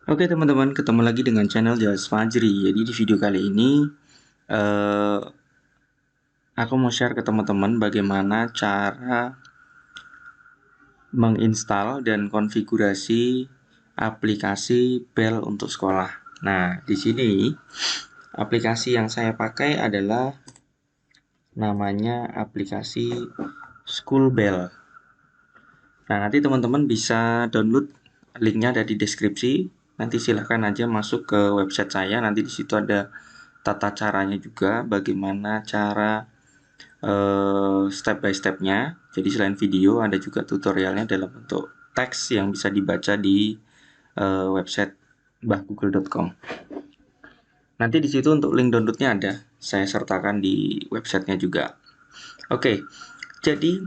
Oke teman-teman, ketemu lagi dengan channel Jas Fajri. Jadi di video kali ini eh, aku mau share ke teman-teman bagaimana cara menginstal dan konfigurasi aplikasi Bell untuk sekolah. Nah, di sini aplikasi yang saya pakai adalah namanya aplikasi School Bell. Nah, nanti teman-teman bisa download, linknya ada di deskripsi. Nanti silahkan aja masuk ke website saya. Nanti di situ ada tata caranya juga, bagaimana cara step by stepnya. Jadi selain video, ada juga tutorialnya dalam bentuk teks yang bisa dibaca di website mbahgoogle.com. Nanti di situ untuk link downloadnya ada, saya sertakan di websitenya juga. Oke, jadi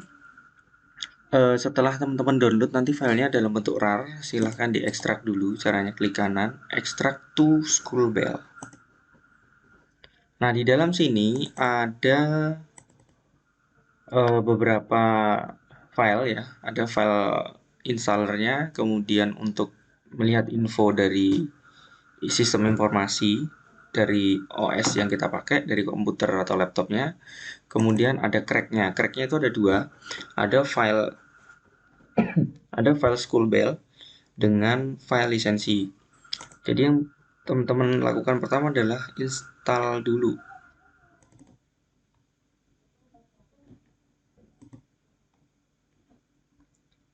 setelah teman-teman download nanti filenya dalam bentuk RAR, silahkan diekstrak dulu. Caranya klik kanan, extract to school bell. Nah, di dalam sini ada beberapa file ya, ada file installernya, kemudian untuk melihat info dari sistem informasi dari OS yang kita pakai, dari komputer atau laptopnya. Kemudian ada cracknya. Cracknya itu ada dua, ada file school bell dengan file lisensi. Jadi yang teman-teman lakukan pertama adalah install dulu.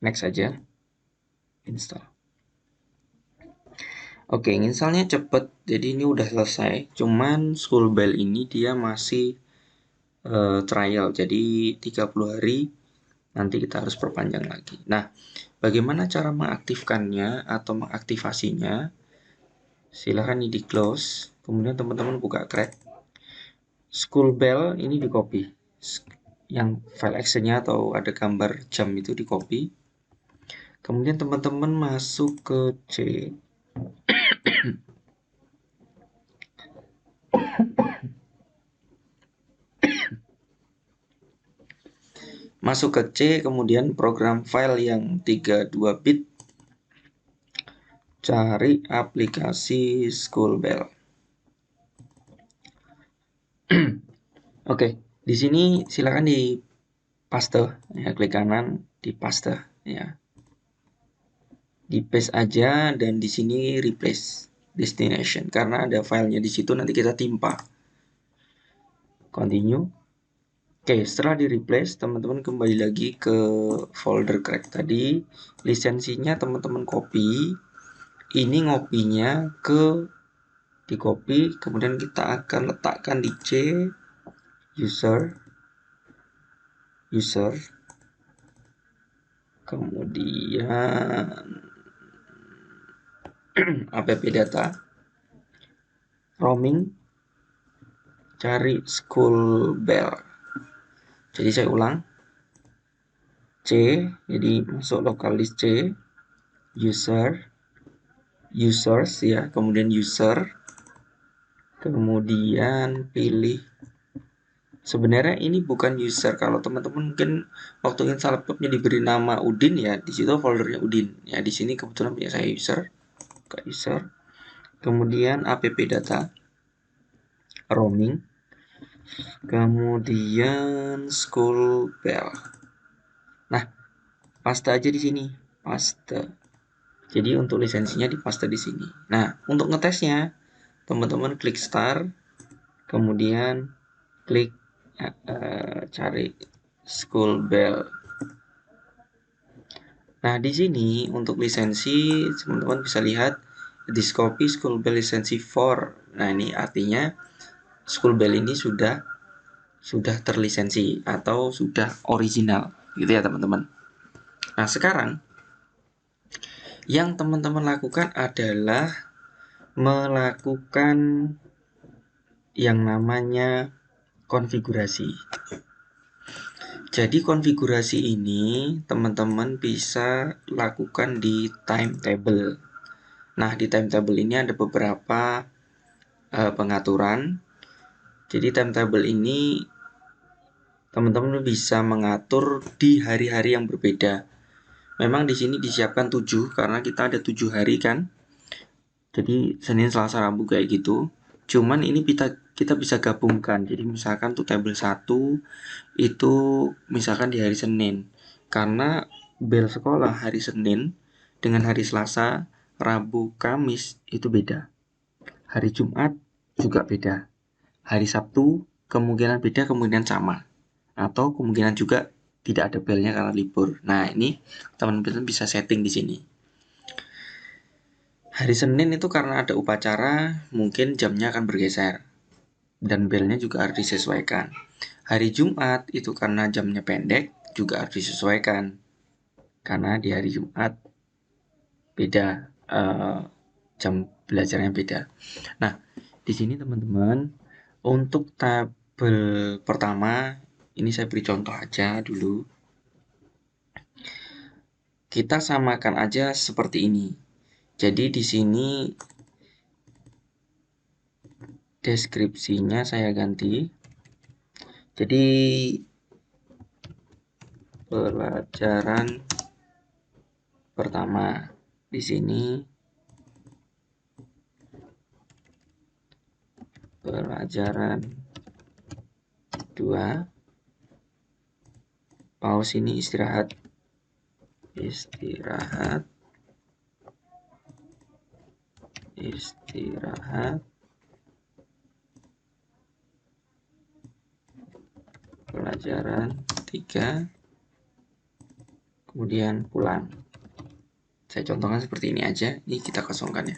Next saja, install. Oke, installnya cepet, jadi ini udah selesai. Cuman School Bell ini dia masih trial, jadi 30 hari. Nanti kita harus perpanjang lagi. Nah, bagaimana cara mengaktifkannya atau mengaktifasinya? Silahkan ini di close, kemudian teman-teman buka crack. School Bell ini di copy. Yang file actionnya atau ada gambar jam itu di copy. Kemudian teman-teman masuk ke C. Masuk ke C, kemudian program file yang 32 bit. Cari aplikasi School Bell. Oke, di sini silakan di paste ya, klik kanan di paste ya. Di paste aja dan di sini replace destination karena ada filenya di situ, nanti kita timpa. Continue. Oke, setelah di replace, teman-teman kembali lagi ke folder crack tadi. Lisensinya teman-teman copy. Ini ngopinya ke di copy, kemudian kita akan letakkan di C user, kemudian app data, roaming, cari school bell. Jadi saya ulang, C, jadi masuk localdisk C, users ya, kemudian user, kemudian pilih. Sebenarnya ini bukan user. Kalau teman-teman mungkin waktu install laptopnya diberi nama Udin ya, di situ foldernya Udin. Ya di sini kebetulan punya saya user, ke user. Kemudian app data, roaming, kemudian school bell. Nah, paste aja di sini, paste. Jadi untuk lisensinya dipaste di sini. Nah, untuk ngetesnya, teman-teman klik start, kemudian klik cari school bell. Nah, di sini untuk lisensi, teman-teman bisa lihat this copy school bell lisensi 4. Nah, ini artinya school bell ini sudah terlisensi atau sudah original, gitu ya teman-teman. Nah, sekarang yang teman-teman lakukan adalah melakukan yang namanya konfigurasi. Jadi konfigurasi ini teman-teman bisa lakukan di timetable. Nah, di timetable ini ada beberapa pengaturan. Jadi timetable ini teman-teman bisa mengatur di hari-hari yang berbeda. Memang di sini disiapkan 7 karena kita ada 7 hari kan. Jadi Senin, Selasa, Rabu kayak gitu. Cuman ini kita bisa gabungkan. Jadi misalkan tuh tabel 1 itu misalkan di hari Senin. Karena bel sekolah hari Senin dengan hari Selasa, Rabu, Kamis itu beda. Hari Jumat juga beda. Hari Sabtu kemungkinan beda, kemungkinan sama. Atau kemungkinan juga tidak ada belnya karena libur. Nah, ini teman-teman bisa setting di sini. Hari Senin itu karena ada upacara, mungkin jamnya akan bergeser. Dan belnya juga harus disesuaikan. Hari Jumat itu karena jamnya pendek, juga harus disesuaikan. Karena di hari Jumat beda, jam belajarnya beda. Nah, di sini teman-teman, untuk tabel pertama, ini saya beri contoh aja dulu. Kita samakan aja seperti ini. Jadi di sini deskripsinya saya ganti. Jadi pelajaran pertama di sini pelajaran 2 pause ini istirahat pelajaran 3 kemudian pulang. Saya contohkan seperti ini aja. Ini kita kosongkan ya.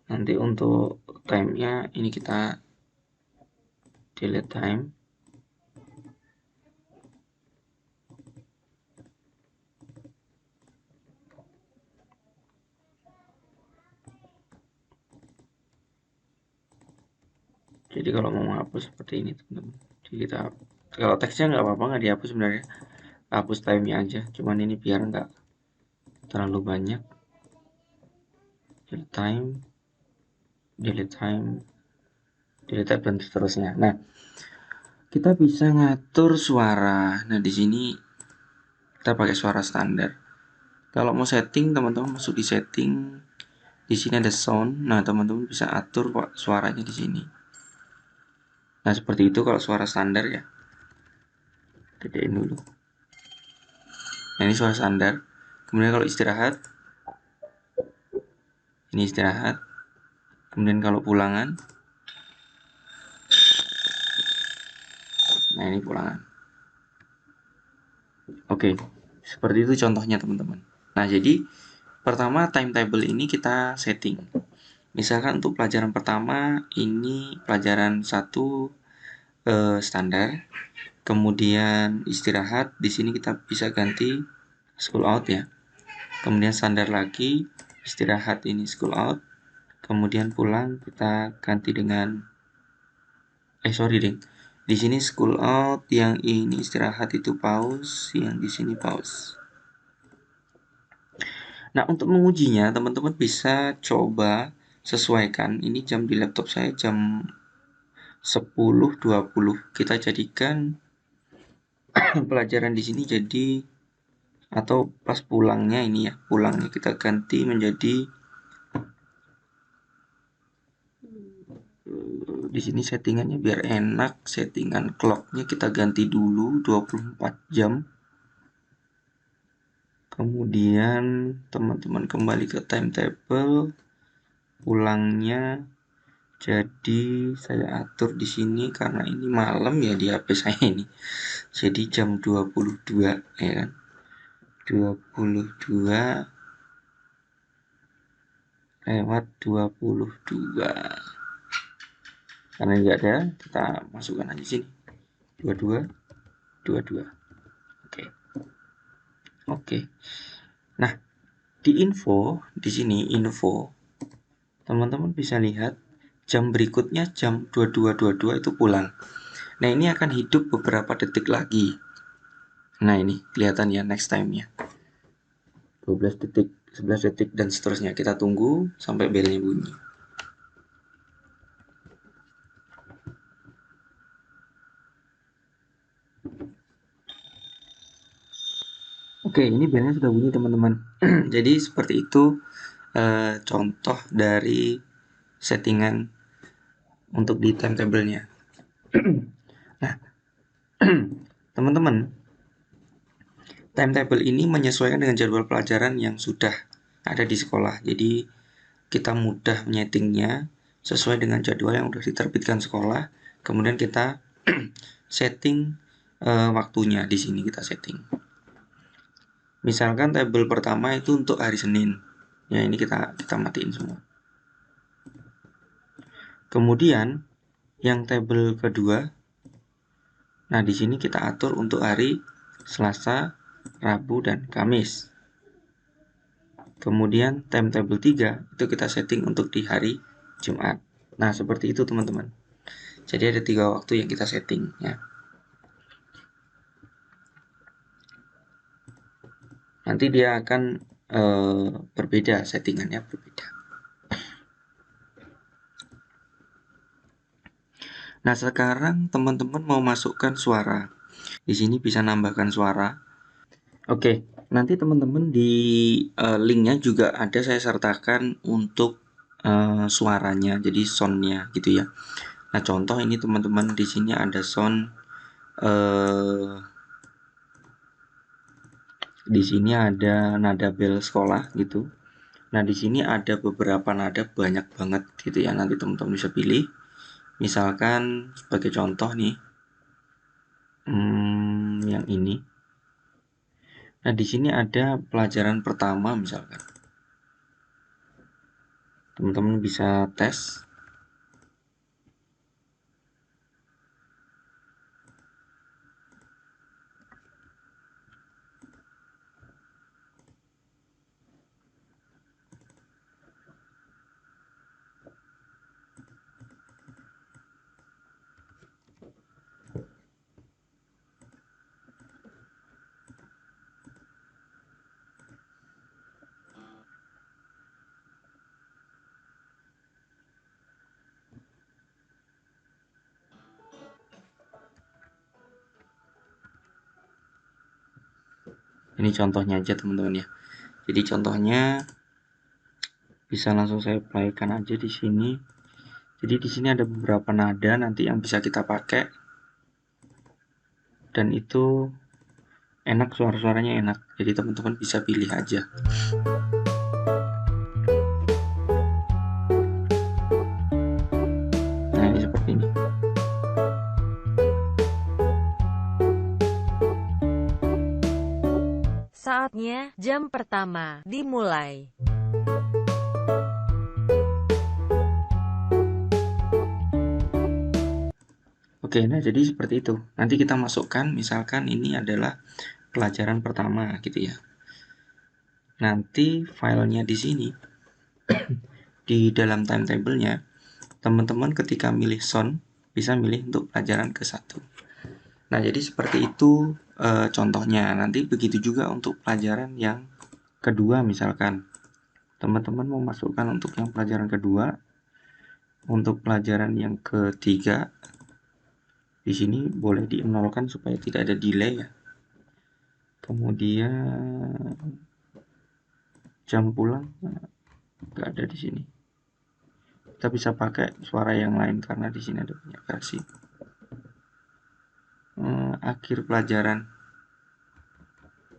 Nanti untuk time-nya ini kita delete time. Jadi kalau mau menghapus seperti ini teman-teman, kita kalau teksnya nggak apa-apa, nggak dihapus sebenarnya, hapus time-nya aja. Cuman ini biar nggak terlalu banyak. Delete time, dan seterusnya. Nah, kita bisa ngatur suara. Nah, di sini kita pakai suara standar. Kalau mau setting, teman-teman masuk di setting. Di sini ada sound. Nah, teman-teman bisa atur suaranya di sini. Nah, seperti itu kalau suara standar ya. Gedein dulu. Nah, ini suara standar. Kemudian kalau istirahat, ini istirahat. Kemudian kalau pulangan, nah ini pulangan. Oke, seperti itu contohnya teman-teman. Nah, jadi pertama timetable ini kita setting. Misalkan untuk pelajaran pertama ini pelajaran 1 standar. Kemudian istirahat, di sini kita bisa ganti school out ya. Kemudian standar lagi, istirahat ini school out. Kemudian pulang kita ganti dengan sorry ding. Di sini school out, yang ini istirahat itu pause, yang di sini pause. Nah, untuk mengujinya teman-teman bisa coba sesuaikan. Ini jam di laptop saya jam 10.20. Kita jadikan pelajaran di sini jadi atau pas pulangnya ini ya, pulangnya kita ganti menjadi di sini settingannya biar enak, settingan clocknya kita ganti dulu 24 jam. Kemudian teman-teman kembali ke timetable, pulangnya jadi saya atur di sini karena ini malam ya di HP saya ini. Jadi jam 22 ya kan. 22:22. Karena nggak ada, kita masukkan aja sini. 22:22. Oke. Oke. Nah, di info, di sini info, teman-teman bisa lihat jam berikutnya jam 22.22 itu pulang. Nah, ini akan hidup beberapa detik lagi. Nah, ini kelihatan ya next time-nya. 12 detik, 11 detik, dan seterusnya. Kita tunggu sampai belnya bunyi. Oke, ini belnya sudah bunyi teman-teman. Jadi seperti itu contoh dari settingan untuk di timetable-nya. Nah, teman-teman, timetable ini menyesuaikan dengan jadwal pelajaran yang sudah ada di sekolah. Jadi kita mudah menyetingnya sesuai dengan jadwal yang sudah diterbitkan sekolah. Kemudian kita setting waktunya di sini kita setting. Misalkan tabel pertama itu untuk hari Senin. Ya, ini kita matiin semua. Kemudian yang tabel kedua, nah di sini kita atur untuk hari Selasa, Rabu, dan Kamis. Kemudian timetable 3 itu kita setting untuk di hari Jumat. Nah, seperti itu teman-teman. Jadi ada 3 waktu yang kita setting ya. Nanti dia akan berbeda, settingannya berbeda. Nah, sekarang teman-teman mau masukkan suara. Di sini bisa nambahkan suara. Oke, nanti teman-teman di linknya juga ada saya sertakan untuk suaranya, jadi soundnya gitu ya. Nah, contoh ini teman-teman di sini ada sound di sini ada nada bel sekolah gitu. Nah, di sini ada beberapa nada banyak banget gitu ya. Nanti teman-teman bisa pilih. Misalkan sebagai contoh nih, yang ini. Nah, di sini ada pelajaran pertama misalkan. Teman-teman bisa tes. Ini contohnya aja teman-teman ya. Jadi contohnya bisa langsung saya playkan aja di sini. Jadi di sini ada beberapa nada nanti yang bisa kita pakai. Dan itu enak, suara-suaranya enak. Jadi teman-teman bisa pilih aja. Nah, ini seperti ini. Saatnya jam pertama dimulai. Oke, nah jadi seperti itu. Nanti kita masukkan, misalkan ini adalah pelajaran pertama gitu ya. Nanti filenya di sini, di dalam timetable-nya, teman-teman ketika milih sound, bisa milih untuk pelajaran ke-1. Nah, jadi seperti itu contohnya. Nanti begitu juga untuk pelajaran yang kedua misalkan. Teman-teman mau masukkan untuk yang pelajaran kedua, untuk pelajaran yang ketiga, di sini boleh di-nolkan supaya tidak ada delay ya. Kemudian jam pulang nggak ada di sini. Kita bisa pakai suara yang lain karena di sini ada banyak versi. Akhir pelajaran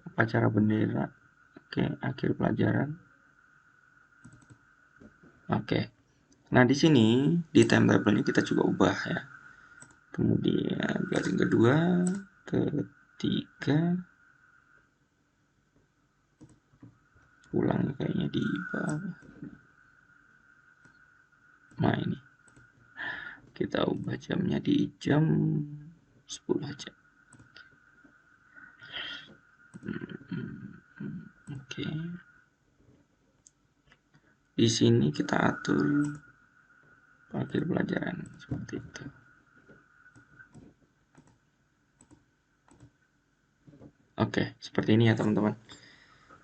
upacara bendera. Oke, akhir pelajaran. Oke. Nah, di sini di timetable-nya kita juga ubah ya. Kemudian pelajaran kedua, ketiga, pulang kayaknya di bawah. Nah, ini kita ubah jamnya di jam 10 aja. Oke. Di sini kita atur akhir pelajaran seperti itu. Oke, seperti ini ya teman-teman.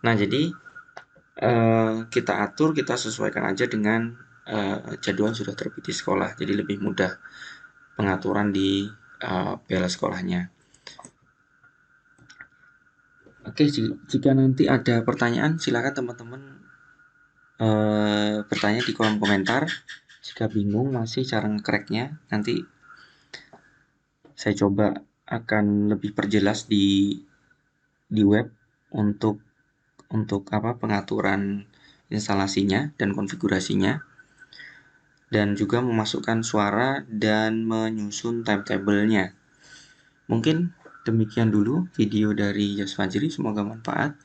Nah, jadi kita atur, kita sesuaikan aja dengan jadwal sudah terbit di sekolah. Jadi lebih mudah pengaturan di bel sekolahnya. Oke, jika nanti ada pertanyaan, silakan teman-teman bertanya di kolom komentar. Jika bingung masih cara nge-cracknya, nanti saya coba akan lebih perjelas di web untuk pengaturan instalasinya dan konfigurasinya, dan juga memasukkan suara dan menyusun timetable-nya. Mungkin demikian dulu video dari Yas Fajri, semoga bermanfaat.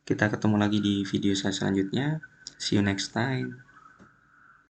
Kita ketemu lagi di video saya selanjutnya. See you next time.